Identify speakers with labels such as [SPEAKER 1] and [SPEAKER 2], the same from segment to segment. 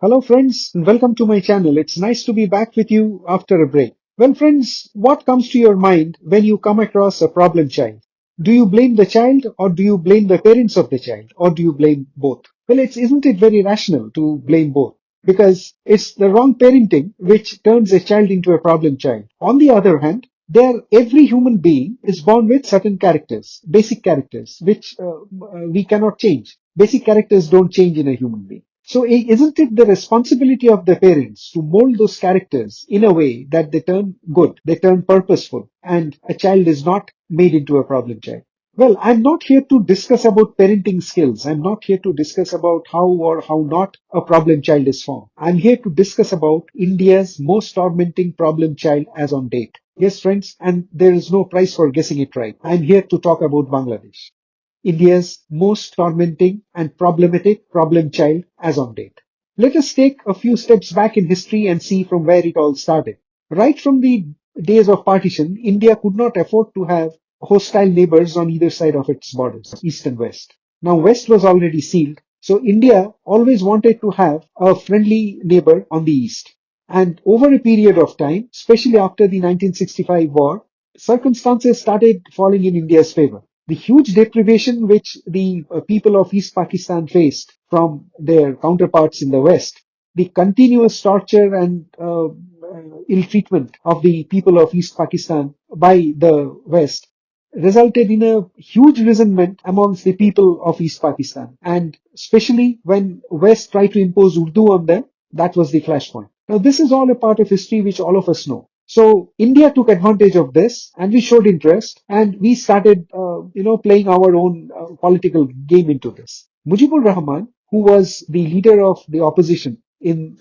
[SPEAKER 1] Hello friends, and welcome to my channel. It's nice to be back with you after a break. Well friends, what comes to your mind when you come across a problem child? Do you blame the child or do you blame the parents of the child or do you blame both? Well, isn't it very rational to blame both? Because it's the wrong parenting which turns a child into a problem child. On the other hand, every human being is born with certain characters, basic characters, which we cannot change. Basic characters don't change in a human being. So isn't it the responsibility of the parents to mold those characters in a way that they turn good, they turn purposeful, and a child is not made into a problem child? Well, I'm not here to discuss about parenting skills. I'm not here to discuss about how or how not a problem child is formed. I'm here to discuss about India's most tormenting problem child as on date. Yes, friends, and there is no prize for guessing it right. I'm here to talk about Bangladesh. India's most tormenting and problematic problem child as on date. Let us take a few steps back in history and see from where it all started. Right from the days of partition, India could not afford to have hostile neighbors on either side of its borders, east and west. Now, west was already sealed, so India always wanted to have a friendly neighbor on the east. And over a period of time, especially after the 1965 war, circumstances started falling in India's favor. The huge deprivation which the people of East Pakistan faced from their counterparts in the West, the continuous torture and ill treatment of the people of East Pakistan by the West resulted in a huge resentment amongst the people of East Pakistan. And especially when West tried to impose Urdu on them, that was the flashpoint. Now, this is all a part of history which all of us know. So India took advantage of this and we showed interest and we started, playing our own political game into this. Mujibur Rahman, who was the leader of the opposition in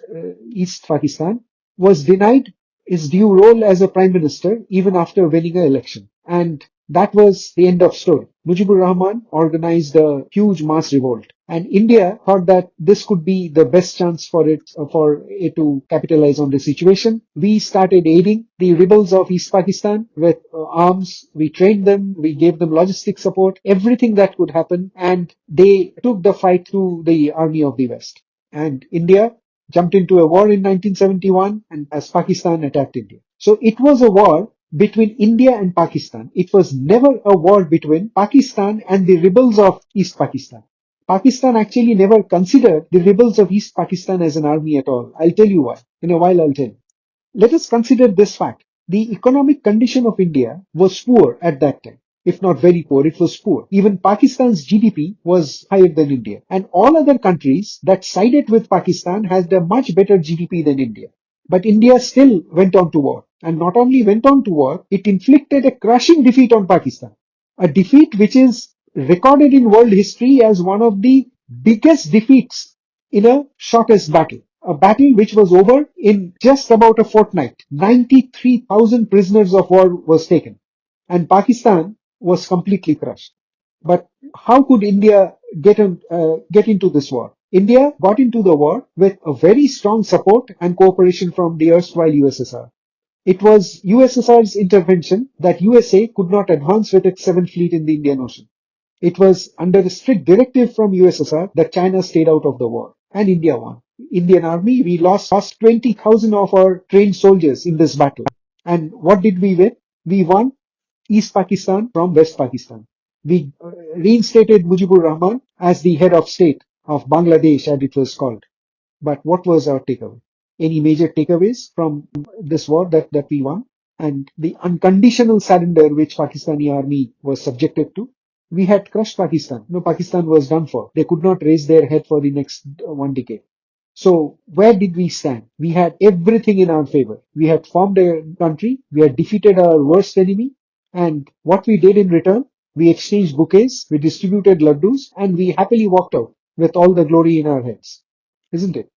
[SPEAKER 1] East Pakistan, was denied his due role as a prime minister even after winning an election. And that was the end of story. Mujibur Rahman organized a huge mass revolt. And India thought that this could be the best chance for it to capitalize on the situation. We started aiding the rebels of East Pakistan with arms. We trained them. We gave them logistic support, everything that could happen. And they took the fight to the army of the West. And India jumped into a war in 1971 and as Pakistan attacked India. So it was a war between India and Pakistan. It was never a war between Pakistan and the rebels of East Pakistan. Pakistan actually never considered the rebels of East Pakistan as an army at all. I'll tell you why. In a while I'll tell you. Let us consider this fact. The economic condition of India was poor at that time. If not very poor, it was poor. Even Pakistan's GDP was higher than India. And all other countries that sided with Pakistan had a much better GDP than India. But India still went on to war. And not only went on to war, it inflicted a crushing defeat on Pakistan. A defeat which is recorded in world history as one of the biggest defeats in a shortest battle. A battle which was over in just about a fortnight. 93,000 prisoners of war was taken. And Pakistan was completely crushed. But how could India get into this war? India got into the war with a very strong support and cooperation from the erstwhile USSR. It was USSR's intervention that USA could not advance with its 7th Fleet in the Indian Ocean. It was under a strict directive from USSR that China stayed out of the war and India won. Indian army, we lost 20,000 of our trained soldiers in this battle. And what did we win? We won East Pakistan from West Pakistan. We reinstated Mujibur Rahman as the head of state of Bangladesh as it was called. But what was our takeaway? Any major takeaways from this war that we won? And the unconditional surrender which Pakistani army was subjected to? We had crushed Pakistan. No, Pakistan was done for. They could not raise their head for the next 1 decade. So where did we stand? We had everything in our favor. We had formed a country. We had defeated our worst enemy. And what we did in return, we exchanged bouquets, we distributed laddus, and we happily walked out with all the glory in our heads. Isn't it?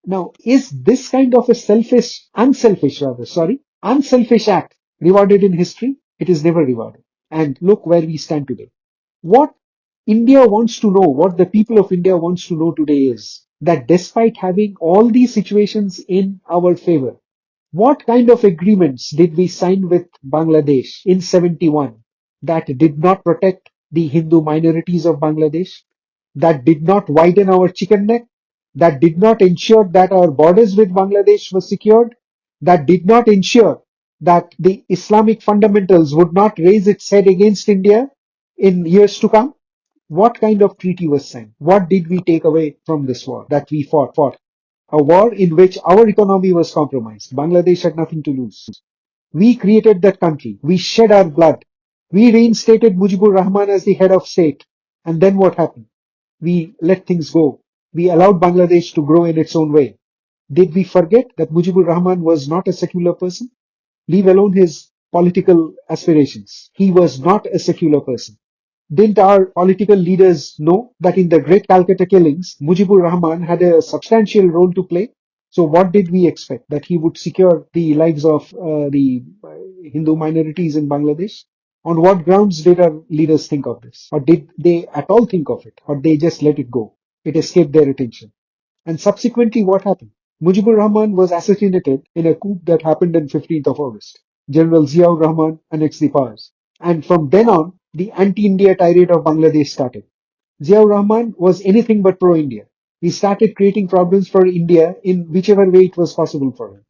[SPEAKER 1] Now, is this kind of a unselfish act rewarded in history? It is never rewarded. And look where we stand today. What India wants to know, what the people of India wants to know today is that despite having all these situations in our favor, what kind of agreements did we sign with Bangladesh in 71 that did not protect the Hindu minorities of Bangladesh, that did not widen our chicken neck, that did not ensure that our borders with Bangladesh were secured, that did not ensure that the Islamic fundamentals would not raise its head against India in years to come? What kind of treaty was signed? What did we take away from this war that we fought? A war in which our economy was compromised. Bangladesh had nothing to lose. We created that country. We shed our blood. We reinstated Mujibur Rahman as the head of state. And then what happened? We let things go. We allowed Bangladesh to grow in its own way. Did we forget that Mujibur Rahman was not a secular person? Leave alone his political aspirations. He was not a secular person. Didn't our political leaders know that in the Great Calcutta killings, Mujibur Rahman had a substantial role to play? So what did we expect? That he would secure the lives of the Hindu minorities in Bangladesh? On what grounds did our leaders think of this? Or did they at all think of it? Or they just let it go? It escaped their attention. And subsequently, what happened? Mujibur Rahman was assassinated in a coup that happened on 15th of August. General Ziaur Rahman annexed the powers. And from then on, the anti-India tirade of Bangladesh started. Ziaur Rahman was anything but pro-India. He started creating problems for India in whichever way it was possible for him.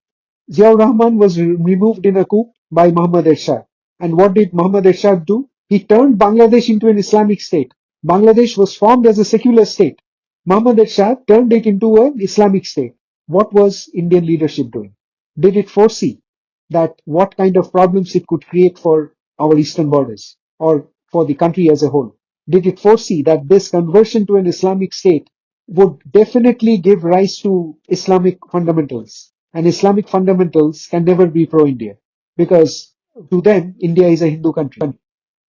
[SPEAKER 1] Ziaur Rahman was removed in a coup by Muhammad Ershad. And what did Muhammad Ershad do? He turned Bangladesh into an Islamic state. Bangladesh was formed as a secular state. Muhammad Ershad turned it into an Islamic state. What was Indian leadership doing? Did it foresee that what kind of problems it could create for our eastern borders or for the country as a whole? Did it foresee that this conversion to an Islamic state would definitely give rise to Islamic fundamentals? And Islamic fundamentals can never be pro-India because to them, India is a Hindu country.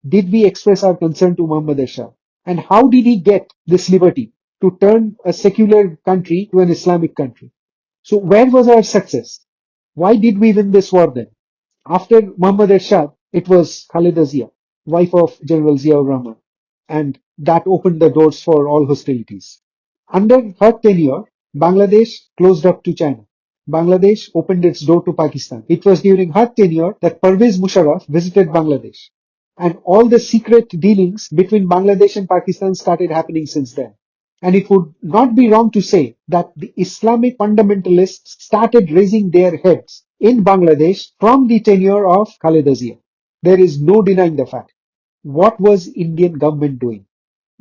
[SPEAKER 1] Did we express our concern to Muhammad Ershad? And how did he get this liberty to turn a secular country to an Islamic country? So where was our success? Why did we win this war then? After Muhammad Ershad, it was Khaleda Zia, wife of General Ziaur Rahman, and that opened the doors for all hostilities. Under her tenure, Bangladesh closed up to China. Bangladesh opened its door to Pakistan. It was during her tenure that Pervez Musharraf visited Bangladesh. And all the secret dealings between Bangladesh and Pakistan started happening since then. And it would not be wrong to say that the Islamic fundamentalists started raising their heads in Bangladesh from the tenure of Khaleda Zia. There is no denying the fact. What was Indian government doing?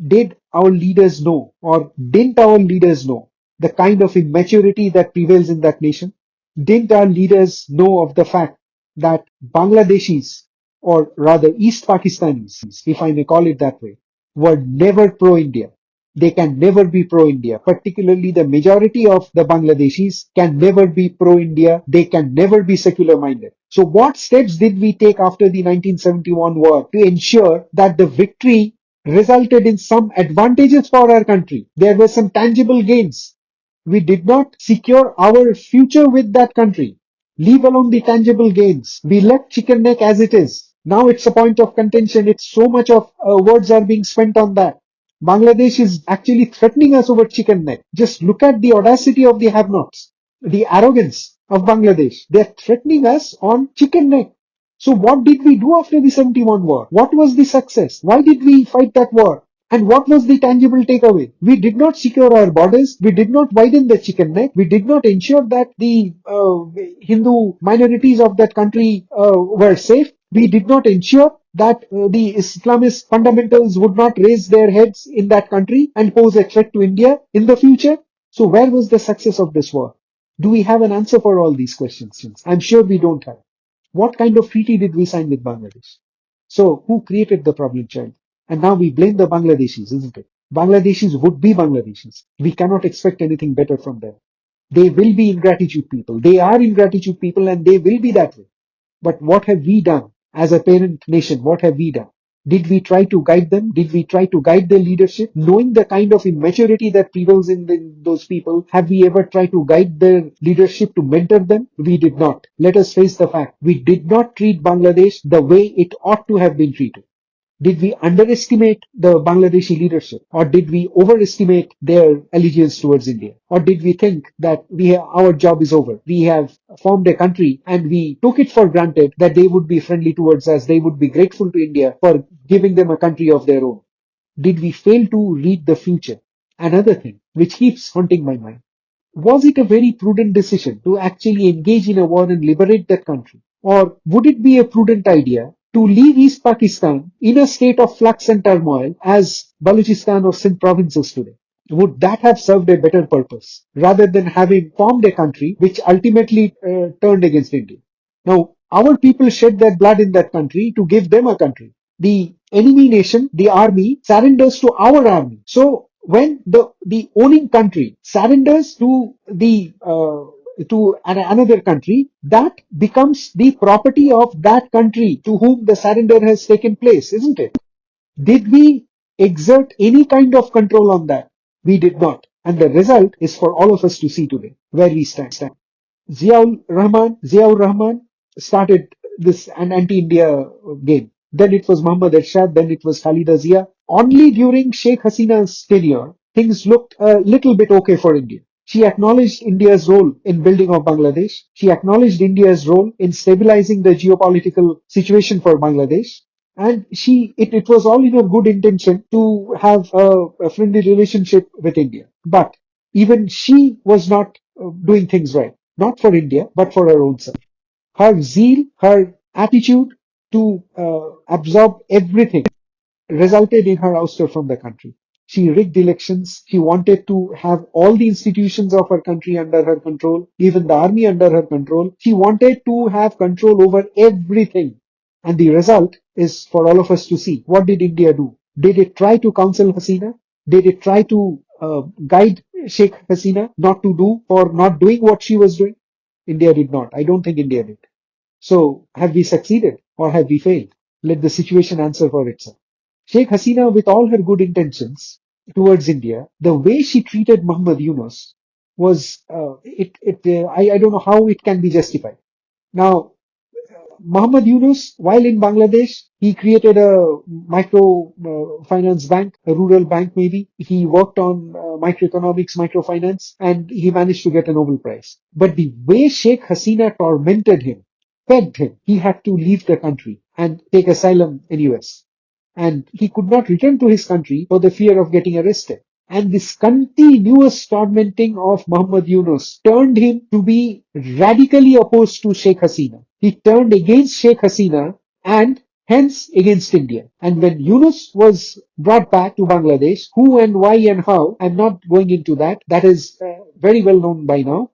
[SPEAKER 1] Did our leaders know or didn't our leaders know the kind of immaturity that prevails in that nation? Didn't our leaders know of the fact that Bangladeshis, or rather East Pakistanis, if I may call it that way, were never pro-India? They can never be pro-India. Particularly the majority of the Bangladeshis can never be pro-India. They can never be secular-minded. So what steps did we take after the 1971 war to ensure that the victory resulted in some advantages for our country? There were some tangible gains. We did not secure our future with that country. Leave alone the tangible gains. We left Chicken Neck as it is. Now it's a point of contention. It's so much of words are being spent on that. Bangladesh is actually threatening us over Chicken Neck. Just look at the audacity of the have-nots, the arrogance of Bangladesh. They're threatening us on Chicken Neck. So what did we do after the 71 war? What was the success? Why did we fight that war? And what was the tangible takeaway? We did not secure our borders. We did not widen the Chicken Neck. We did not ensure that the Hindu minorities of that country were safe. We did not ensure that the Islamist fundamentals would not raise their heads in that country and pose a threat to India in the future. So where was the success of this war? Do we have an answer for all these questions? I'm sure we don't have. What kind of treaty did we sign with Bangladesh? So who created the problem child? And now we blame the Bangladeshis, isn't it? Bangladeshis would be Bangladeshis. We cannot expect anything better from them. They will be ingratitude people. They are ingratitude people and they will be that way. But what have we done as a parent nation? What have we done? Did we try to guide them? Did we try to guide their leadership? Knowing the kind of immaturity that prevails in those people, have we ever tried to guide their leadership to mentor them? We did not. Let us face the fact. We did not treat Bangladesh the way it ought to have been treated. Did we underestimate the Bangladeshi leadership, or did we overestimate their allegiance towards India? Or did we think that our job is over? We have formed a country and we took it for granted that they would be friendly towards us, they would be grateful to India for giving them a country of their own. Did we fail to read the future? Another thing which keeps haunting my mind. Was it a very prudent decision to actually engage in a war and liberate that country? Or would it be a prudent idea to leave East Pakistan in a state of flux and turmoil as Balochistan or Sindh provinces today? Would that have served a better purpose rather than having formed a country which ultimately turned against India? Now, our people shed their blood in that country to give them a country. The enemy nation, the army, surrenders to our army. So when the owning country surrenders to the another country, that becomes the property of that country to whom the surrender has taken place, isn't it? Did we exert any kind of control on that? We did not. And the result is for all of us to see today where we stand. Ziaur Rahman started this an anti-India game. Then it was Muhammad Ershad, then it was Khalida Zia. Only during Sheikh Hasina's tenure, things looked a little bit okay for India. She acknowledged India's role in building of Bangladesh. She acknowledged India's role in stabilizing the geopolitical situation for Bangladesh. And it was all in her good intention to have a friendly relationship with India. But even she was not doing things right. Not for India, but for her own self. Her zeal, her attitude to absorb everything resulted in her ouster from the country. She rigged elections. She wanted to have all the institutions of her country under her control, even the army under her control. She wanted to have control over everything. And the result is for all of us to see. What did India do? Did it try to counsel Hasina? Did it try to guide Sheikh Hasina not to do or not doing what she was doing? India did not. I don't think India did. So have we succeeded or have we failed? Let the situation answer for itself. Sheikh Hasina, with all her good intentions towards India, the way she treated Muhammad Yunus was, I don't know how it can be justified. Now, Muhammad Yunus, while in Bangladesh, he created a micro finance bank, a rural bank maybe. He worked on microeconomics, microfinance, and he managed to get a Nobel Prize. But the way Sheikh Hasina tormented him, pegged him, he had to leave the country and take asylum in US. And he could not return to his country for the fear of getting arrested. And this continuous tormenting of Muhammad Yunus turned him to be radically opposed to Sheikh Hasina. He turned against Sheikh Hasina and hence against India. And when Yunus was brought back to Bangladesh, who and why and how, I'm not going into that. That is very well known by now.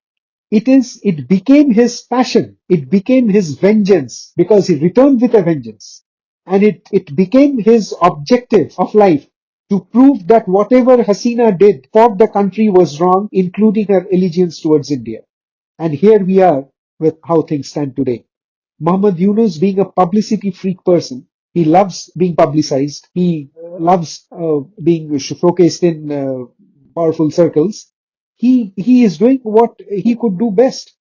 [SPEAKER 1] It became his passion. It became his vengeance because he returned with a vengeance. And it became his objective of life to prove that whatever Hasina did for the country was wrong, including her allegiance towards India. And here we are with how things stand today. Muhammad Yunus being a publicity freak person, he loves being publicized. He loves being showcased in powerful circles. He is doing what he could do best.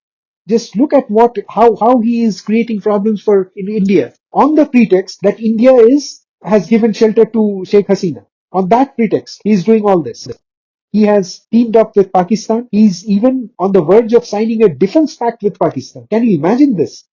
[SPEAKER 1] Just look at how he is creating problems for in India on the pretext that India has given shelter to Sheikh Hasina. On that pretext, he is doing all this. He has teamed up with Pakistan. He's even on the verge of signing a defense pact with Pakistan. Can you imagine this?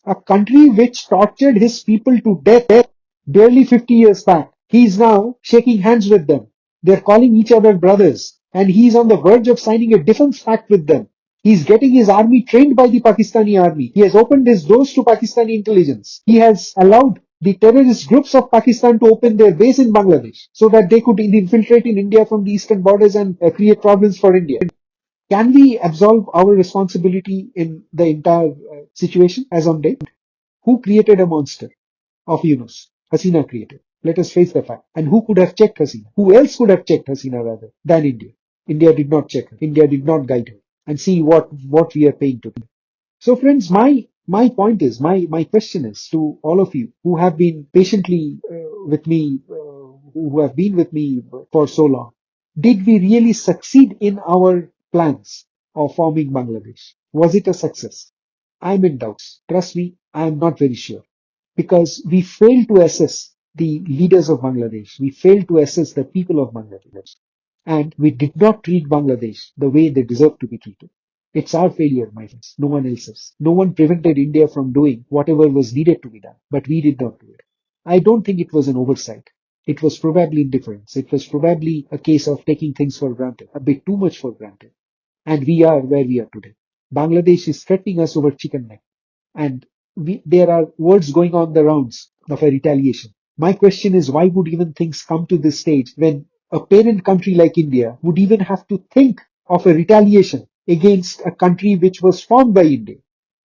[SPEAKER 1] A country which tortured his people to death barely 50 years back. He's now shaking hands with them. They're calling each other brothers. And he's on the verge of signing a defense pact with them. He's getting his army trained by the Pakistani army. He has opened his doors to Pakistani intelligence. He has allowed the terrorist groups of Pakistan to open their base in Bangladesh so that they could infiltrate in India from the eastern borders and create problems for India. Can we absolve our responsibility in the entire situation as on date? Who created a monster of Yunus? Hasina created. Let us face the fact. And who could have checked Hasina? Who else could have checked Hasina rather than India? India did not check her. India did not guide her. And see what we are paying to. So friends, my point is, my question is to all of you who have been patiently with me, who have been with me for so long. Did we really succeed in our plans of forming Bangladesh? Was it a success? I'm in doubts. Trust me, I am not very sure. Because we failed to assess the leaders of Bangladesh. We failed to assess the people of Bangladesh. And we did not treat Bangladesh the way they deserve to be treated. It's our failure, my friends, no one else's. No one prevented India from doing whatever was needed to be done, but we did not do it. I don't think it was an oversight. It was probably indifference. It was probably a case of taking things for granted, a bit too much for granted. And we are where we are today. Bangladesh is threatening us over chicken neck. And there are words going on the rounds of a retaliation. My question is, why would even things come to this stage when a parent country like India would even have to think of a retaliation against a country which was formed by India?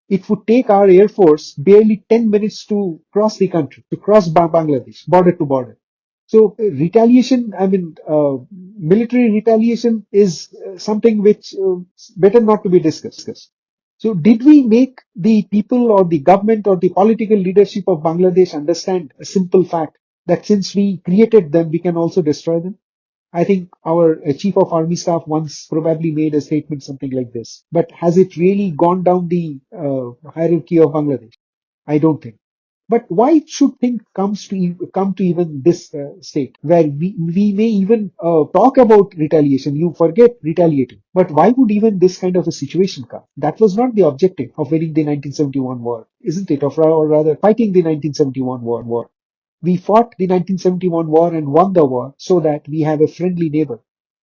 [SPEAKER 1] It would take our Air Force barely 10 minutes to cross the country, to cross Bangladesh, border to border. So retaliation, military retaliation is something which better not to be discussed. So did we make the people or the government or the political leadership of Bangladesh understand a simple fact that since we created them, we can also destroy them? I think our chief of army staff once probably made a statement something like this. But has it really gone down the hierarchy of Bangladesh? I don't think. But why should things come to even this state where we may even talk about retaliation? You forget retaliating. But why would even this kind of a situation come? That was not the objective of winning the 1971 war, isn't it? Or rather, fighting the 1971 war. We fought the 1971 war and won the war so that we have a friendly neighbor.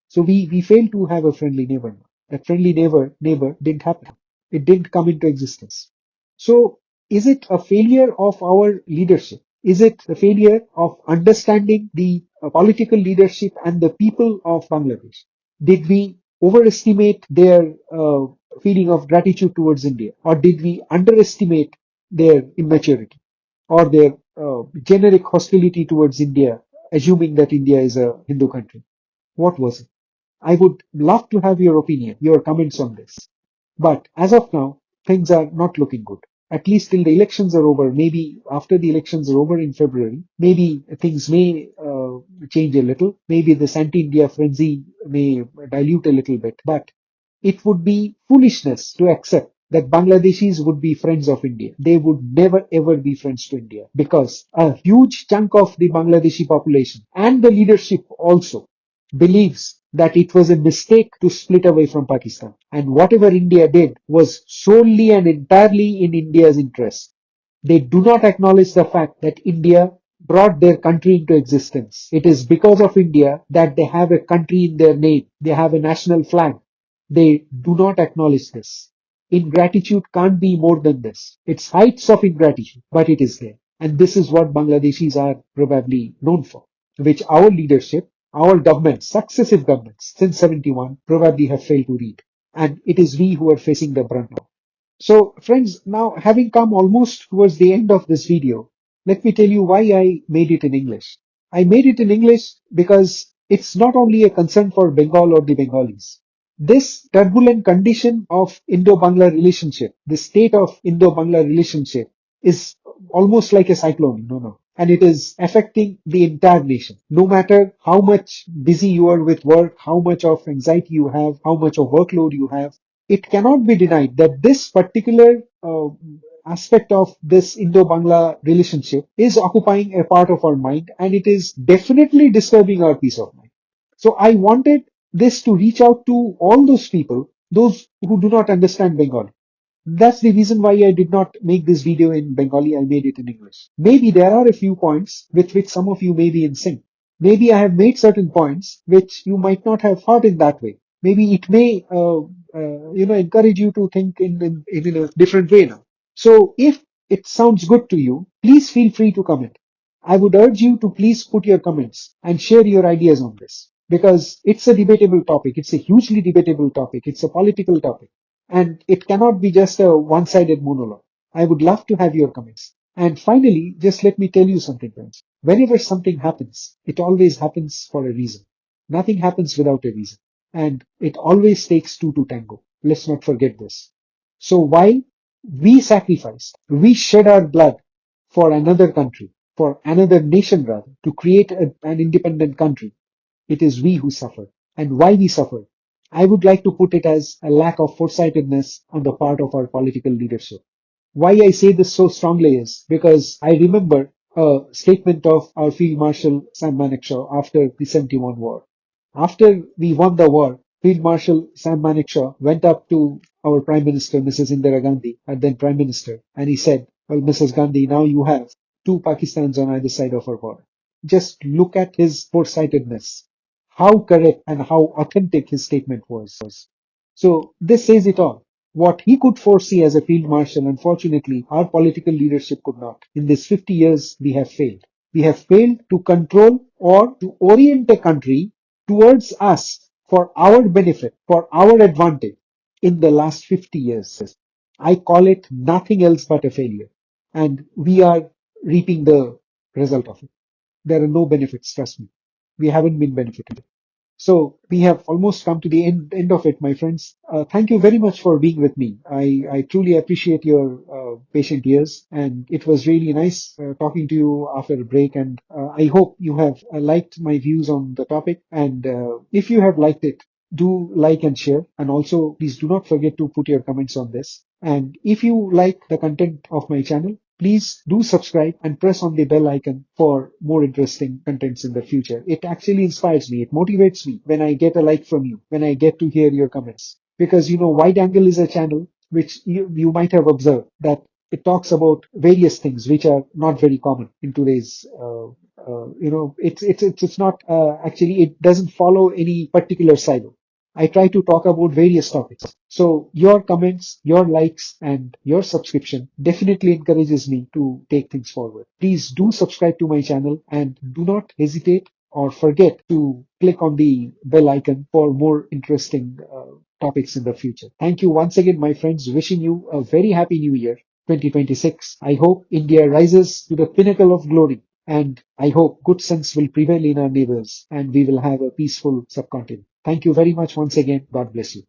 [SPEAKER 1] So we failed to have a friendly neighbor. That friendly neighbor didn't happen. It didn't come into existence. So is it a failure of our leadership? Is it a failure of understanding the political leadership and the people of Bangladesh? Did we overestimate their feeling of gratitude towards India? Or did we underestimate their immaturity or their generic hostility towards India, assuming that India is a Hindu country? What was it? I would love to have your opinion, your comments on this. But as of now, things are not looking good. At least till the elections are over, maybe after the elections are over in February, maybe things may change a little. Maybe this anti-India frenzy may dilute a little bit. But it would be foolishness to accept that Bangladeshis would be friends of India. They would never ever be friends to India because a huge chunk of the Bangladeshi population and the leadership also believes that it was a mistake to split away from Pakistan. And whatever India did was solely and entirely in India's interest. They do not acknowledge the fact that India brought their country into existence. It is because of India that they have a country in their name. They have a national flag. They do not acknowledge this. Ingratitude can't be more than this. It's heights of ingratitude, but it is there. And this is what Bangladeshis are probably known for, which our leadership, our governments, successive governments since 71 probably have failed to read. And it is we who are facing the brunt of. So friends, now having come almost towards the end of this video, let me tell you why I made it in English. I made it in English because it's not only a concern for Bengal or the Bengalis. This turbulent condition of Indo-Bangla relationship, the state of Indo-Bangla relationship is almost like a cyclone, and it is affecting the entire nation. No matter how much busy you are with work, how much of anxiety you have, how much of workload you have, it cannot be denied that this particular aspect of this Indo-Bangla relationship is occupying a part of our mind and it is definitely disturbing our peace of mind. So I wanted this to reach out to all those people, those who do not understand Bengali. That's the reason why I did not make this video in Bengali, I made it in English. Maybe there are a few points with which some of you may be in sync. Maybe I have made certain points which you might not have thought in that way. Maybe it may, encourage you to think in a different way now. So if it sounds good to you, please feel free to comment. I would urge you to please put your comments and share your ideas on this because it's a debatable topic. It's a hugely debatable topic. It's a political topic. And it cannot be just a one-sided monologue. I would love to have your comments. And finally, just let me tell you something, friends. Whenever something happens, it always happens for a reason. Nothing happens without a reason. And it always takes two to tango. Let's not forget this. So while we sacrificed, we shed our blood for another country, for another nation rather, to create an independent country, it is we who suffered. And why we suffered? I would like to put it as a lack of foresightedness on the part of our political leadership. Why I say this so strongly is because I remember a statement of our Field Marshal Sam Manekshaw after the 71 war. After we won the war, Field Marshal Sam Manekshaw went up to our Prime Minister, Mrs. Indira Gandhi, and then Prime Minister, and he said, well, Mrs. Gandhi, now you have two Pakistans on either side of our border. just look at his foresightedness, how correct and how authentic his statement was. So this says it all. What he could foresee as a field marshal, unfortunately, our political leadership could not. In these 50 years, we have failed. We have failed to control or to orient a country towards us for our benefit, for our advantage in the last 50 years. I call it nothing else but a failure. And we are reaping the result of it. There are no benefits, trust me. We haven't been benefited. So we have almost come to the end of it, my friends. Thank you very much for being with me. I truly appreciate your patient ears, and it was really nice talking to you after a break. And I hope you have liked my views on the topic. And if you have liked it, do like and share. And also, please do not forget to put your comments on this. And if you like the content of my channel, please do subscribe and press on the bell icon for more interesting contents in the future. It actually inspires me. It motivates me when I get a like from you, when I get to hear your comments. Because, Wide Angle is a channel which you might have observed that it talks about various things which are not very common in today's it's not actually, it doesn't follow any particular silo. I try to talk about various topics. So your comments, your likes, and your subscription definitely encourages me to take things forward. Please do subscribe to my channel and do not hesitate or forget to click on the bell icon for more interesting topics in the future. Thank you once again, my friends. Wishing you a very happy new year, 2026. I hope India rises to the pinnacle of glory, and I hope good sense will prevail in our neighbors and we will have a peaceful subcontinent. Thank you very much once again. God bless you.